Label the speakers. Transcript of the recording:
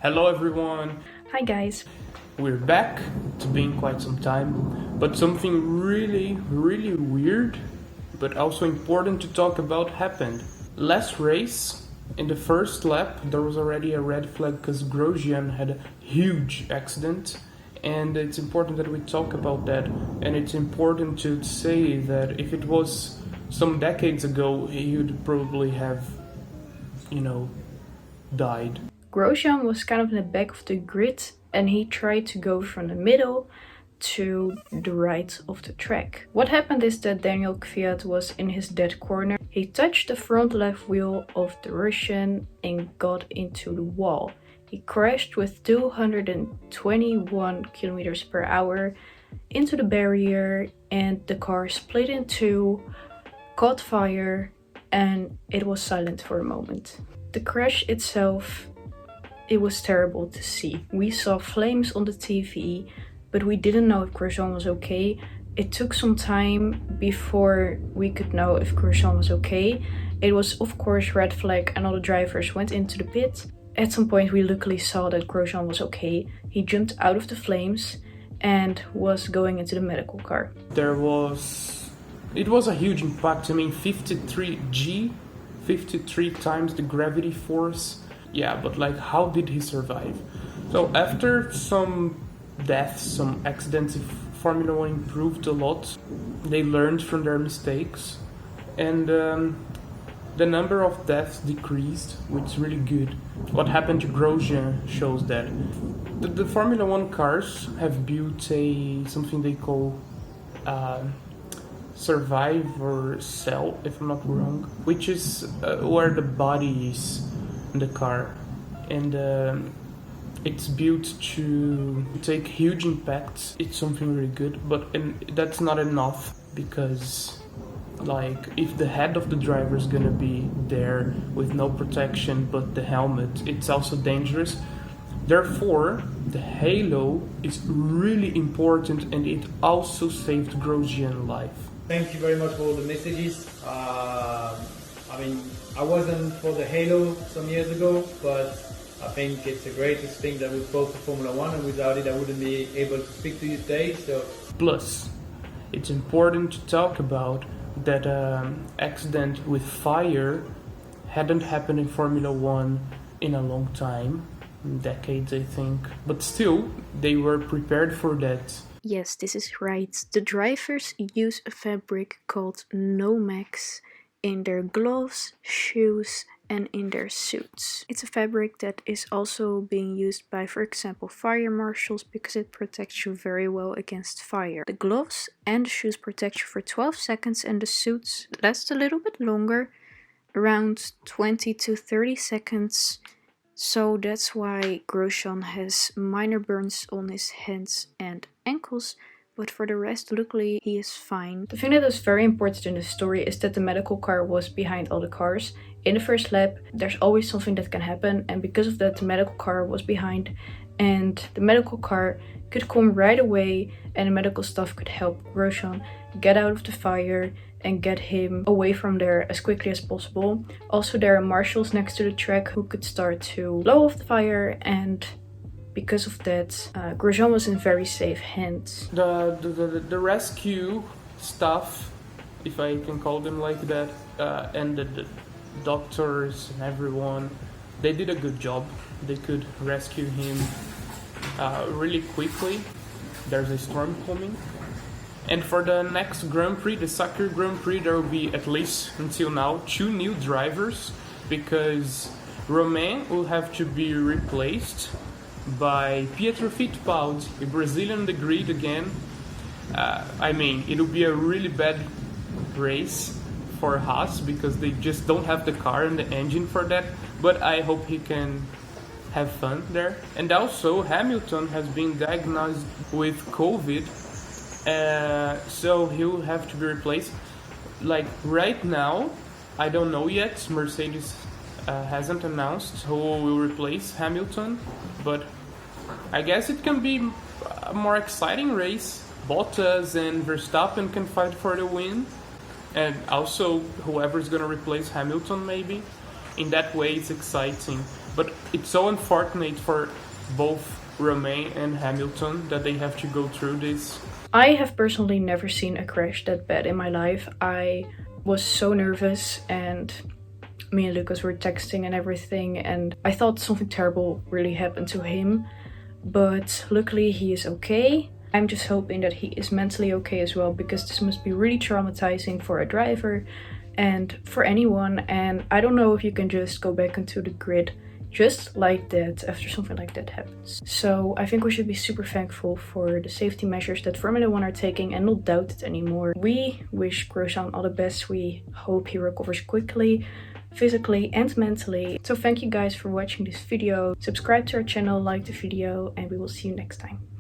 Speaker 1: Hello everyone,
Speaker 2: Hi guys.
Speaker 1: we're back. It's been quite some time, but something really weird, but also important to talk about happened. Last race, in the first lap, there was already a red flag because Grosjean had a huge accident, and it's important that we talk about that. And it's important to say that if it was some decades ago, he would probably have, died.
Speaker 2: Grosjean was kind of in the back of the grid and he tried to go from the middle to the right of the track. What happened is that Daniel Kvyat was in his dead corner. He touched the front left wheel of the Russian and got into the wall. He crashed with 221 kilometers per hour into the barrier and the car split in two, caught fire, and it was silent for a moment. The crash itself, it was terrible to see. We saw flames on the TV, but we didn't know if Grosjean was okay. It took some time before we could know if Grosjean was okay. It was of course red flag and all the drivers went into the pit. At some point we luckily saw that Grosjean was okay. He jumped out of the flames and was going into the medical car.
Speaker 1: It was a huge impact. I mean, 53 times the gravity force. Yeah, but like, how did he survive? So after some deaths, some accidents, Formula One improved a lot. They learned from their mistakes, and the number of deaths decreased, which is really good. What happened to Grosjean shows that. The Formula One cars have built something they call survive or cell, if I'm not wrong, which is where the body is in the car, and it's built to take huge impacts. It's something really good, but that's not enough, because like, if the head of the driver is gonna be there with no protection but the helmet, it's also dangerous. Therefore, the halo is really important, and it also saved Grosjean's life.
Speaker 3: Thank you very much for all the messages. I wasn't for the halo some years ago, but I think it's the greatest thing that we've brought to Formula One, and without it I wouldn't be able to speak to you today. So,
Speaker 1: plus, it's important to talk about that accident with fire hadn't happened in Formula One in a long time, decades I think, but still they were prepared for that.
Speaker 2: Yes, this is right. The drivers use a fabric called Nomex in their gloves, shoes, and in their suits. It's a fabric that is also being used by, for example, fire marshals, because it protects you very well against fire. The gloves and the shoes protect you for 12 seconds, and the suits last a little bit longer, around 20 to 30 seconds. So that's why Grosjean has minor burns on his hands and ankles, but for the rest, luckily, he is fine. The thing that is very important in this story is that the medical car was behind all the cars. In the first lap, there's always something that can happen, and because of that, the medical car was behind, and the medical car could come right away, and the medical staff could help Grosjean get out of the fire and get him away from there as quickly as possible. Also, there are marshals next to the track who could start to blow off the fire, and because of that, Grosjean was in very safe hands.
Speaker 1: The rescue staff, if I can call them like that, and the doctors and everyone, they did a good job. They could rescue him really quickly. There's a storm coming. And for the next Grand Prix, the Soccer Grand Prix, there will be, at least until now, 2 new drivers, because Romain will have to be replaced by Pietro Fittipaldi, a Brazilian on the grid again. It'll be a really bad race for Haas, because they just don't have the car and the engine for that, but I hope he can have fun there. And also, Hamilton has been diagnosed with COVID, so he'll have to be replaced. Like, right now, I don't know yet. Mercedes hasn't announced who will replace Hamilton, but I guess it can be a more exciting race. Bottas and Verstappen can fight for the win, and also whoever's gonna replace Hamilton, maybe. In that way, it's exciting. But it's so unfortunate for both Romain and Hamilton that they have to go through this.
Speaker 2: I have personally never seen a crash that bad in my life. I was so nervous, and me and Lucas were texting and everything, and I thought something terrible really happened to him, but luckily he is okay. I'm just hoping that he is mentally okay as well, because this must be really traumatizing for a driver and for anyone, and I don't know if you can just go back into the grid just like that after something like that happens. So I think we should be super thankful for the safety measures that Formula 1 are taking and not doubt it anymore. We wish Grosjean all the best. We hope he recovers quickly, physically and mentally. So thank you guys for watching this video. Subscribe to our channel, like the video, and we will see you next time.